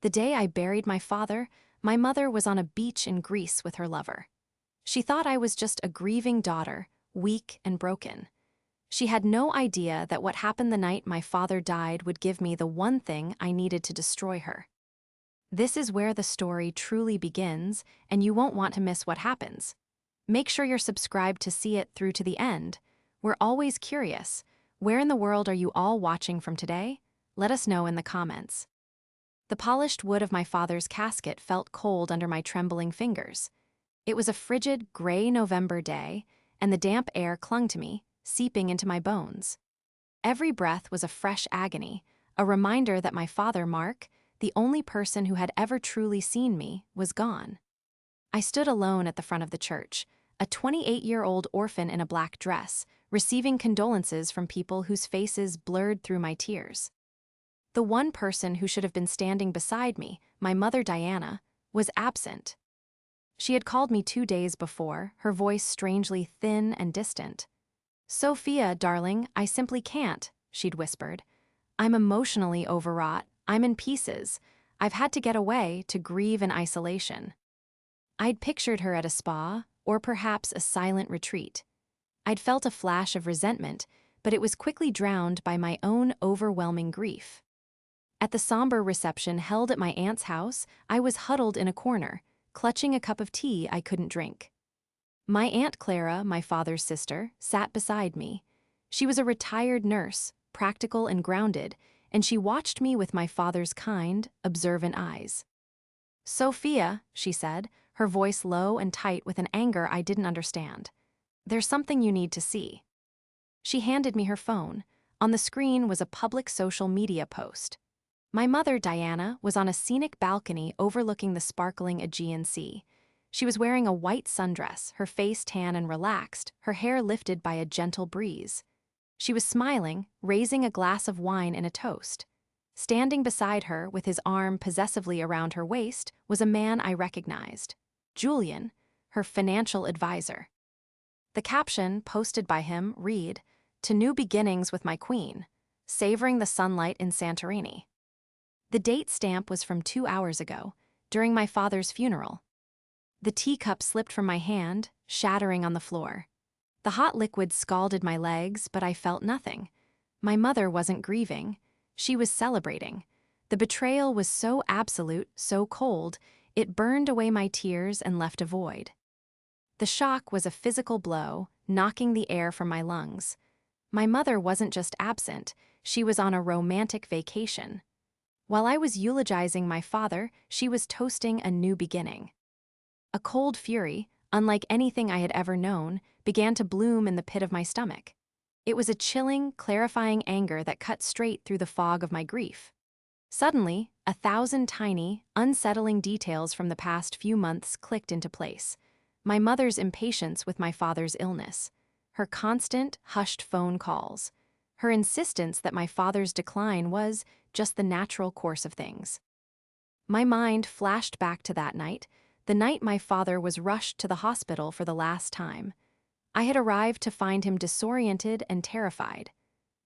The day I buried my father, my mother was on a beach in Greece with her lover. She thought I was just a grieving daughter, weak and broken. She had no idea that what happened the night my father died would give me the one thing I needed to destroy her. This is where the story truly begins, and you won't want to miss what happens. Make sure you're subscribed to see it through to the end. We're always curious. Where in the world are you all watching from today? Let us know in the comments. The polished wood of my father's casket felt cold under my trembling fingers. It was a frigid, gray November day, and the damp air clung to me, seeping into my bones. Every breath was a fresh agony, a reminder that my father, Mark, the only person who had ever truly seen me, was gone. I stood alone at the front of the church, a 28-year-old orphan in a black dress, receiving condolences from people whose faces blurred through my tears. The one person who should have been standing beside me, my mother Diana, was absent. She had called me 2 days before, her voice strangely thin and distant. "Sophia, darling, I simply can't," she'd whispered. "I'm emotionally overwrought. I'm in pieces. I've had to get away to grieve in isolation." I'd pictured her at a spa, or perhaps a silent retreat. I'd felt a flash of resentment, but it was quickly drowned by my own overwhelming grief. At the somber reception held at my aunt's house, I was huddled in a corner, clutching a cup of tea I couldn't drink. My Aunt Clara, my father's sister, sat beside me. She was a retired nurse, practical and grounded, and she watched me with my father's kind, observant eyes. "Sophia," she said, her voice low and tight with an anger I didn't understand. "There's something you need to see." She handed me her phone. On the screen was a public social media post. My mother, Diana, was on a scenic balcony overlooking the sparkling Aegean Sea. She was wearing a white sundress, her face tan and relaxed, her hair lifted by a gentle breeze. She was smiling, raising a glass of wine in a toast. Standing beside her, with his arm possessively around her waist, was a man I recognized. Julian, her financial advisor. The caption, posted by him, read, "To new beginnings with my queen, savoring the sunlight in Santorini." The date stamp was from 2 hours ago, during my father's funeral. The teacup slipped from my hand, shattering on the floor. The hot liquid scalded my legs, but I felt nothing. My mother wasn't grieving. She was celebrating. The betrayal was so absolute, so cold, it burned away my tears and left a void. The shock was a physical blow, knocking the air from my lungs. My mother wasn't just absent, she was on a romantic vacation. While I was eulogizing my father, she was toasting a new beginning. A cold fury, unlike anything I had ever known, began to bloom in the pit of my stomach. It was a chilling, clarifying anger that cut straight through the fog of my grief. Suddenly, 1,000 tiny, unsettling details from the past few months clicked into place. My mother's impatience with my father's illness, her constant, hushed phone calls, her insistence that my father's decline was just the natural course of things. My mind flashed back to that night, the night my father was rushed to the hospital for the last time. I had arrived to find him disoriented and terrified.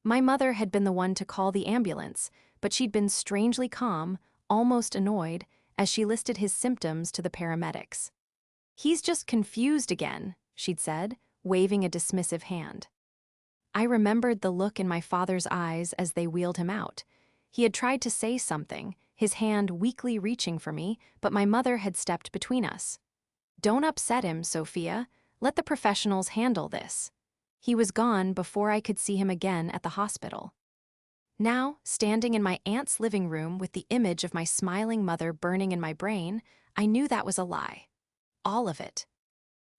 My mother had been the one to call the ambulance, but she'd been strangely calm, almost annoyed, as she listed his symptoms to the paramedics. "He's just confused again," she'd said, waving a dismissive hand. I remembered the look in my father's eyes as they wheeled him out. He had tried to say something, his hand weakly reaching for me, but my mother had stepped between us. "Don't upset him, Sophia. Let the professionals handle this." He was gone before I could see him again at the hospital. Now, standing in my aunt's living room with the image of my smiling mother burning in my brain, I knew that was a lie. All of it.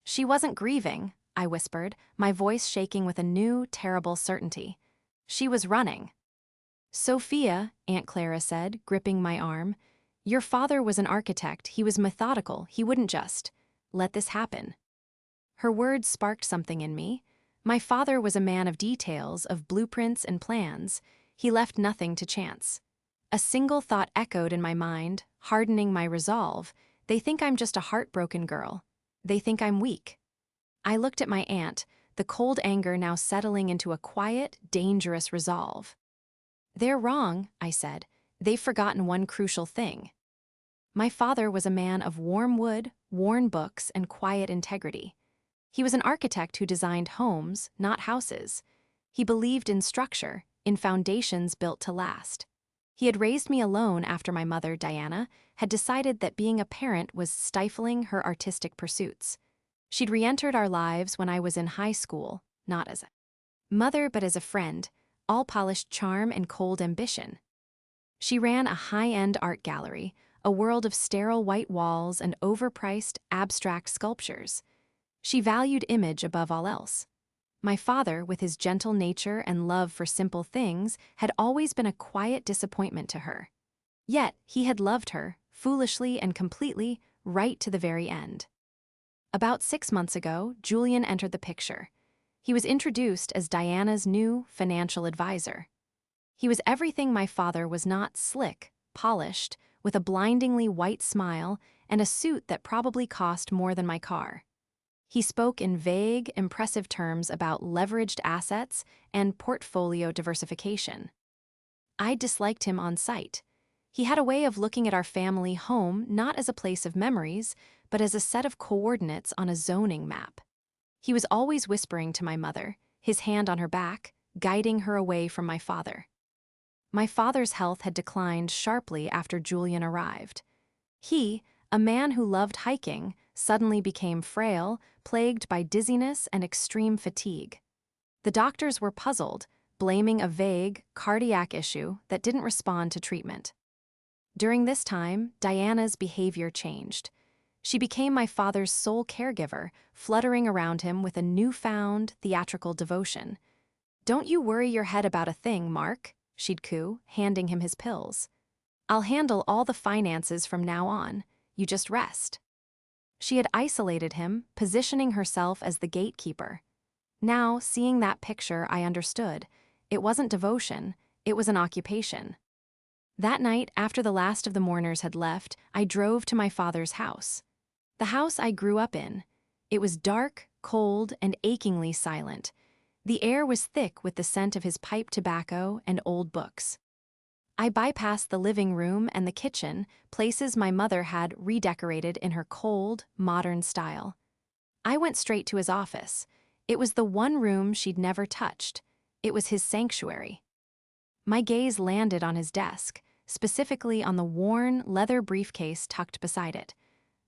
"She wasn't grieving," I whispered, my voice shaking with a new, terrible certainty. "She was running." "Sophia," Aunt Clara said, gripping my arm, "your father was an architect, he was methodical, he wouldn't just let this happen." Her words sparked something in me. My father was a man of details, of blueprints and plans. He left nothing to chance. A single thought echoed in my mind, hardening my resolve. They think I'm just a heartbroken girl. They think I'm weak. I looked at my aunt, the cold anger now settling into a quiet, dangerous resolve. "They're wrong," I said. "They've forgotten one crucial thing. My father was a man of warm wood, worn books, and quiet integrity. He was an architect who designed homes, not houses. He believed in structure, in foundations built to last. He had raised me alone after my mother, Diana, had decided that being a parent was stifling her artistic pursuits. She'd re-entered our lives when I was in high school, not as a mother but as a friend, all polished charm and cold ambition. She ran a high-end art gallery, a world of sterile white walls and overpriced, abstract sculptures. She valued image above all else. My father, with his gentle nature and love for simple things, had always been a quiet disappointment to her. Yet, he had loved her, foolishly and completely, right to the very end. About 6 months ago, Julian entered the picture. He was introduced as Diana's new financial advisor. He was everything my father was not: slick, polished, with a blindingly white smile and a suit that probably cost more than my car. He spoke in vague, impressive terms about leveraged assets and portfolio diversification. I disliked him on sight. He had a way of looking at our family home not as a place of memories, but as a set of coordinates on a zoning map. He was always whispering to my mother, his hand on her back, guiding her away from my father. My father's health had declined sharply after Julian arrived. He, a man who loved hiking, suddenly became frail, plagued by dizziness and extreme fatigue. The doctors were puzzled, blaming a vague, cardiac issue that didn't respond to treatment. During this time, Diana's behavior changed. She became my father's sole caregiver, fluttering around him with a newfound, theatrical devotion. "Don't you worry your head about a thing, Mark," she'd coo, handing him his pills. "I'll handle all the finances from now on. You just rest." She had isolated him, positioning herself as the gatekeeper. Now, seeing that picture, I understood. It wasn't devotion, it was an occupation. That night, after the last of the mourners had left, I drove to my father's house. The house I grew up in. It was dark, cold, and achingly silent. The air was thick with the scent of his pipe tobacco and old books. I bypassed the living room and the kitchen, places my mother had redecorated in her cold, modern style. I went straight to his office. It was the one room she'd never touched. It was his sanctuary. My gaze landed on his desk, specifically on the worn, leather briefcase tucked beside it.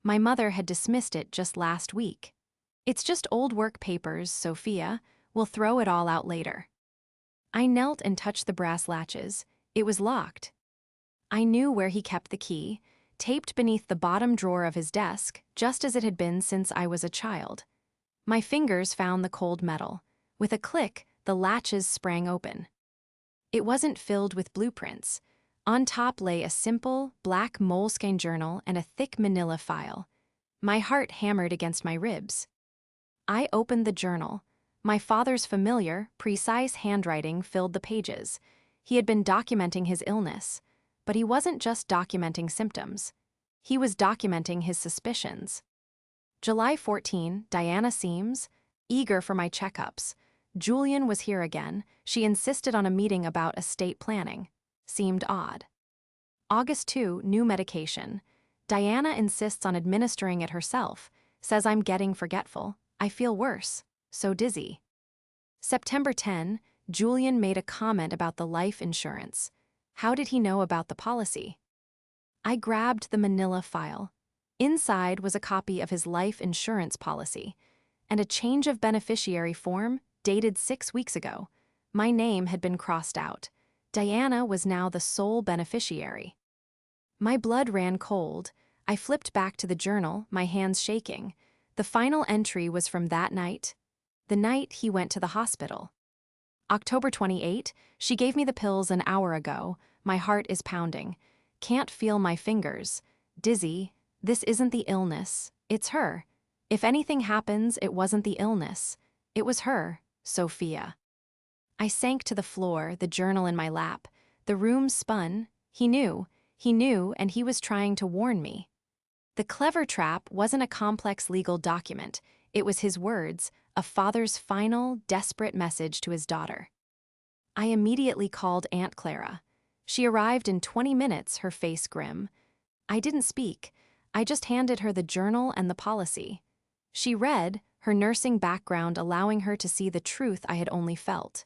My mother had dismissed it just last week. "It's just old work papers, Sophia. We'll throw it all out later." I knelt and touched the brass latches. It was locked. I knew where he kept the key, taped beneath the bottom drawer of his desk, just as it had been since I was a child. My fingers found the cold metal. With a click, the latches sprang open. It wasn't filled with blueprints. On top lay a simple, black moleskin journal and a thick manila file. My heart hammered against my ribs. I opened the journal. My father's familiar, precise handwriting filled the pages. He had been documenting his illness, but he wasn't just documenting symptoms. He was documenting his suspicions. July 14, Diana Seams, eager for my checkups. Julian was here again. She insisted on a meeting about estate planning. Seemed odd. August 2, new medication. Diana insists on administering it herself, says I'm getting forgetful. I feel worse, so dizzy. September 10, Julian made a comment about the life insurance. How did he know about the policy? I grabbed the manila file. Inside was a copy of his life insurance policy, and a change of beneficiary form dated 6 weeks ago. My name had been crossed out. Diana was now the sole beneficiary. My blood ran cold. I flipped back to the journal, my hands shaking. The final entry was from that night, the night he went to the hospital. October 28, she gave me the pills an hour ago. My heart is pounding. Can't feel my fingers. Dizzy. This isn't the illness. It's her. If anything happens, it wasn't the illness. It was her, Sophia. I sank to the floor, the journal in my lap. The room spun. He knew, and he was trying to warn me. The clever trap wasn't a complex legal document. It was his words, a father's final, desperate message to his daughter. I immediately called Aunt Clara. She arrived in 20 minutes, her face grim. I didn't speak. I just handed her the journal and the policy. She read, her nursing background allowing her to see the truth I had only felt.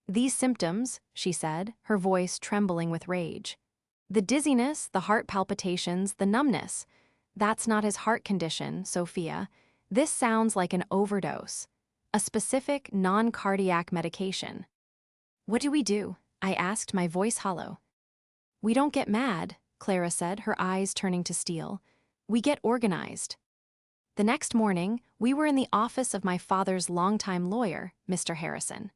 "These symptoms," she said, her voice trembling with rage. "The dizziness, the heart palpitations, the numbness. That's not his heart condition, Sophia. This sounds like an overdose. A specific, non-cardiac medication." "What do we do?" I asked, my voice hollow. "We don't get mad," Clara said, her eyes turning to steel. "We get organized." The next morning, we were in the office of my father's longtime lawyer, Mr. Harrison.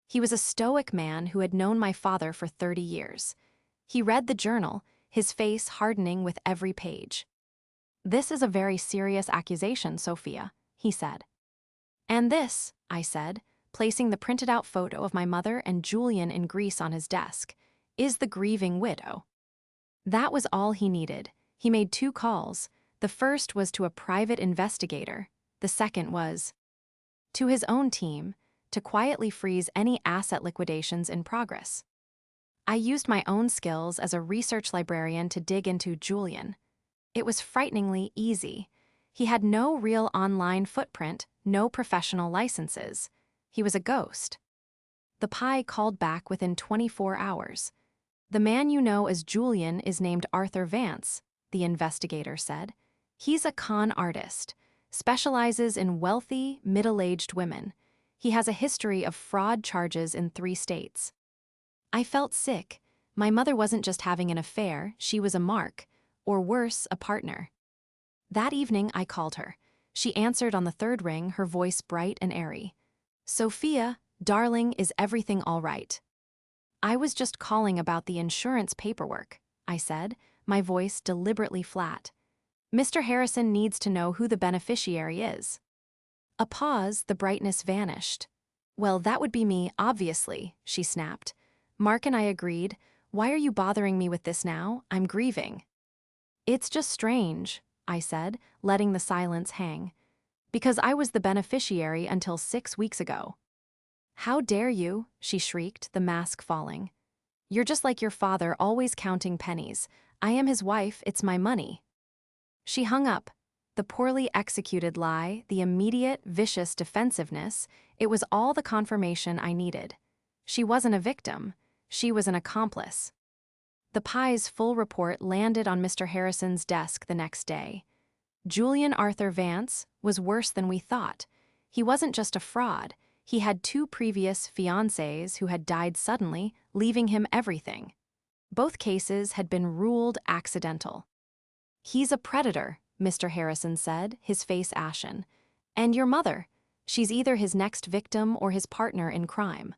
He was a stoic man who had known my father for 30 years. He read the journal, his face hardening with every page. "This is a very serious accusation, Sophia," he said. "And this," I said, placing the printed-out photo of my mother and Julian in Greece on his desk, "is the grieving widow." That was all he needed. He made 2 calls. The first was to a private investigator. The second was to his own team, to quietly freeze any asset liquidations in progress. I used my own skills as a research librarian to dig into Julian. It was frighteningly easy. He had no real online footprint, no professional licenses. He was a ghost. The PI called back within 24 hours. "The man you know as Julian is named Arthur Vance," the investigator said. "He's a con artist, specializes in wealthy, middle-aged women. He has a history of fraud charges in 3 states. I felt sick. My mother wasn't just having an affair, she was a mark, or worse, a partner. That evening, I called her. She answered on the 3rd ring, her voice bright and airy. "Sophia, darling, is everything all right?" "I was just calling about the insurance paperwork," I said, my voice deliberately flat. "Mr. Harrison needs to know who the beneficiary is." A pause, the brightness vanished. "Well, that would be me, obviously," she snapped. "Mark and I agreed. Why are you bothering me with this now? I'm grieving." "It's just strange," I said, letting the silence hang. "Because I was the beneficiary until 6 weeks ago." "How dare you?" she shrieked, the mask falling. "You're just like your father, always counting pennies. I am his wife, it's my money." She hung up. The poorly executed lie, the immediate, vicious defensiveness, it was all the confirmation I needed. She wasn't a victim. She was an accomplice. The PI's full report landed on Mr. Harrison's desk the next day. Julian Arthur Vance was worse than we thought. He wasn't just a fraud. He had 2 previous fiancées who had died suddenly, leaving him everything. Both cases had been ruled accidental. "He's a predator," Mr. Harrison said, his face ashen. "And your mother, she's either his next victim or his partner in crime."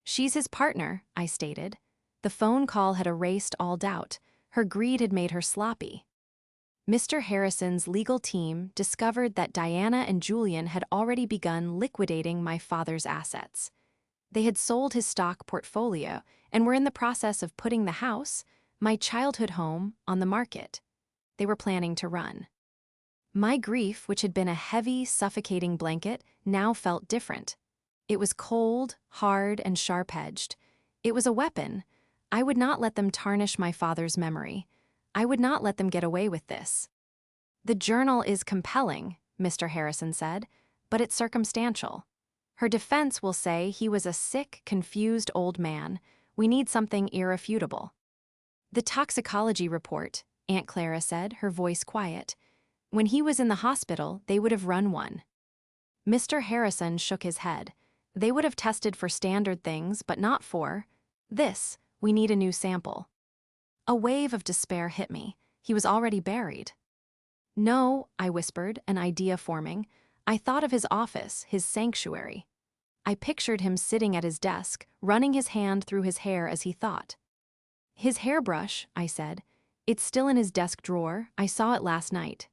"She's his partner," I stated. The phone call had erased all doubt. Her greed had made her sloppy. Mr. Harrison's legal team discovered that Diana and Julian had already begun liquidating my father's assets. They had sold his stock portfolio and were in the process of putting the house, my childhood home, on the market. They were planning to run. My grief, which had been a heavy, suffocating blanket, now felt different. It was cold, hard, and sharp-edged. It was a weapon. I would not let them tarnish my father's memory. I would not let them get away with this. "The journal is compelling," Mr. Harrison said, "but it's circumstantial. Her defense will say he was a sick, confused old man. We need something irrefutable." "The toxicology report," Aunt Clara said, her voice quiet. "When he was in the hospital, they would have run one." Mr. Harrison shook his head. "They would have tested for standard things, but not for this. We need a new sample." A wave of despair hit me. He was already buried. "No," I whispered, an idea forming. I thought of his office, his sanctuary. I pictured him sitting at his desk, running his hand through his hair as he thought. "His hairbrush," I said. "It's still in his desk drawer. I saw it last night."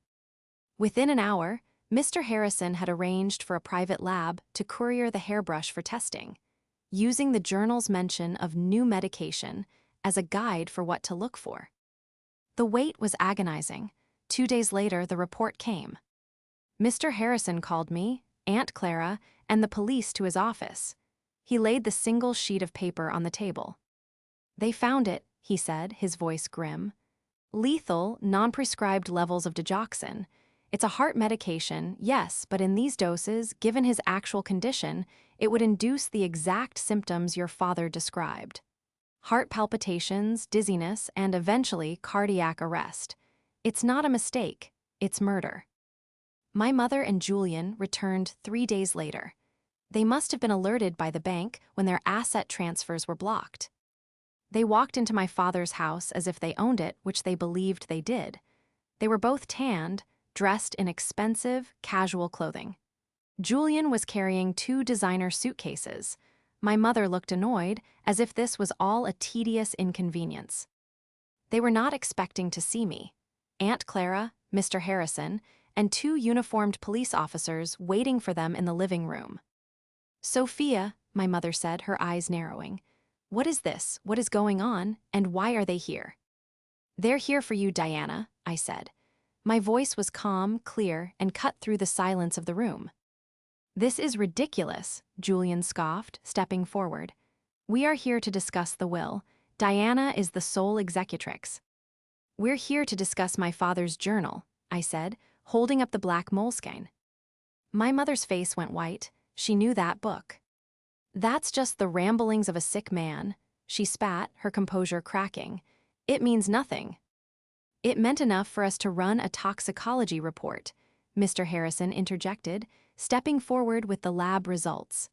Within an hour, Mr. Harrison had arranged for a private lab to courier the hairbrush for testing, using the journal's mention of new medication as a guide for what to look for. The wait was agonizing. 2 days later, the report came. Mr. Harrison called me, Aunt Clara, and the police to his office. He laid the single sheet of paper on the table. "They found it," he said, his voice grim. Lethal, non-prescribed levels of digoxin. It's a heart medication, yes, but in these doses, given his actual condition, it would induce the exact symptoms your father described. Heart palpitations, dizziness, and eventually cardiac arrest. It's not a mistake, it's murder. My mother and Julian returned 3 days later. They must have been alerted by the bank when their asset transfers were blocked. They walked into my father's house as if they owned it, which they believed they did. They were both tanned, dressed in expensive, casual clothing. Julian was carrying 2 designer suitcases. My mother looked annoyed, as if this was all a tedious inconvenience. They were not expecting to see me. Aunt Clara, Mr. Harrison, and 2 uniformed police officers waiting for them in the living room. "Sophia," my mother said, her eyes narrowing. "What is this? What is going on? And why are they here?" "They're here for you, Diana," I said. My voice was calm, clear, and cut through the silence of the room. "This is ridiculous," Julian scoffed, stepping forward. "We are here to discuss the will. Diana is the sole executrix." "We're here to discuss my father's journal," I said, holding up the black moleskin. My mother's face went white. She knew that book. "That's just the ramblings of a sick man," she spat, her composure cracking. "It means nothing." "It meant enough for us to run a toxicology report," Mr. Harrison interjected, stepping forward with the lab results.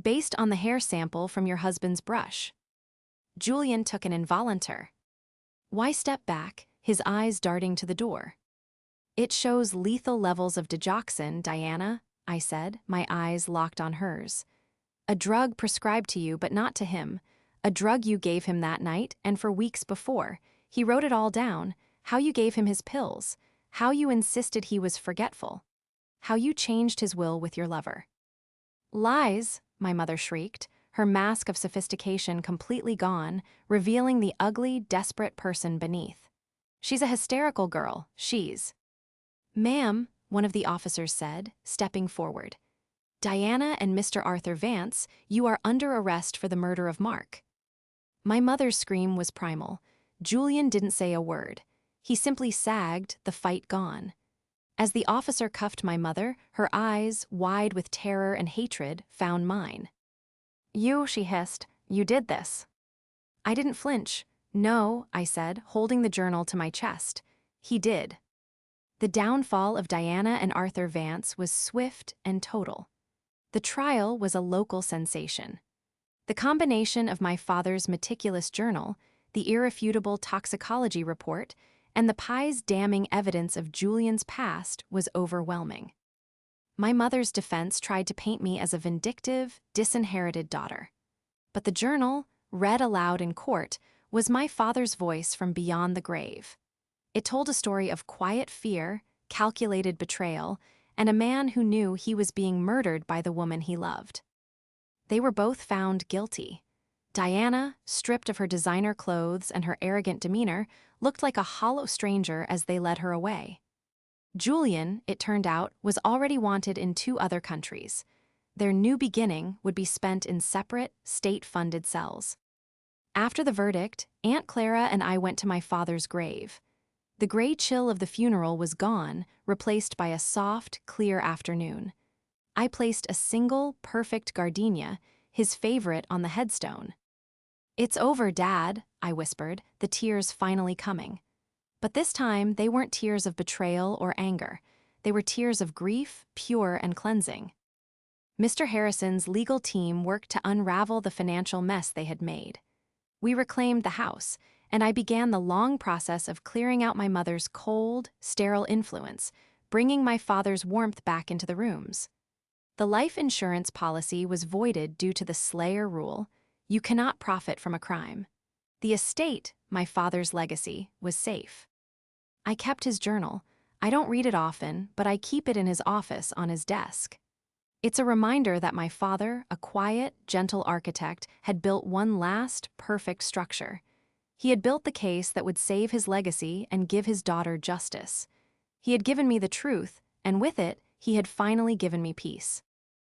"Based on the hair sample from your husband's brush." Julian took an involuntar. "Why step back?" his eyes darting to the door. "It shows lethal levels of digoxin, Diana," I said, my eyes locked on hers. "A drug prescribed to you but not to him. A drug you gave him that night and for weeks before. He wrote it all down, how you gave him his pills, how you insisted he was forgetful, how you changed his will with your lover." "Lies," my mother shrieked, her mask of sophistication completely gone, revealing the ugly, desperate person beneath. "She's a hysterical girl, she's—" "Ma'am," one of the officers said, stepping forward. "Diana and Mr. Arthur Vance, you are under arrest for the murder of Mark." My mother's scream was primal. Julian didn't say a word. He simply sagged, the fight gone. As the officer cuffed my mother, her eyes, wide with terror and hatred, found mine. "You," she hissed, "you did this." I didn't flinch. "No," I said, holding the journal to my chest. "He did." The downfall of Diana and Arthur Vance was swift and total. The trial was a local sensation. The combination of my father's meticulous journal, the irrefutable toxicology report, and the Pye's damning evidence of Julian's past was overwhelming. My mother's defense tried to paint me as a vindictive, disinherited daughter. But the journal, read aloud in court, was my father's voice from beyond the grave. It told a story of quiet fear, calculated betrayal, and a man who knew he was being murdered by the woman he loved. They were both found guilty. Diana, stripped of her designer clothes and her arrogant demeanor, looked like a hollow stranger as they led her away. Julian, it turned out, was already wanted in 2 other countries. Their new beginning would be spent in separate, state-funded cells. After the verdict, Aunt Clara and I went to my father's grave. The gray chill of the funeral was gone, replaced by a soft, clear afternoon. I placed a single, perfect gardenia, his favorite, on the headstone. "It's over, Dad," I whispered, the tears finally coming. But this time, they weren't tears of betrayal or anger. They were tears of grief, pure and cleansing. Mr. Harrison's legal team worked to unravel the financial mess they had made. We reclaimed the house, and I began the long process of clearing out my mother's cold, sterile influence, bringing my father's warmth back into the rooms. The life insurance policy was voided due to the Slayer rule: you cannot profit from a crime. The estate, my father's legacy, was safe. I kept his journal. I don't read it often, but I keep it in his office on his desk. It's a reminder that my father, a quiet, gentle architect, had built one last, perfect structure. He had built the case that would save his legacy and give his daughter justice. He had given me the truth, and with it, he had finally given me peace.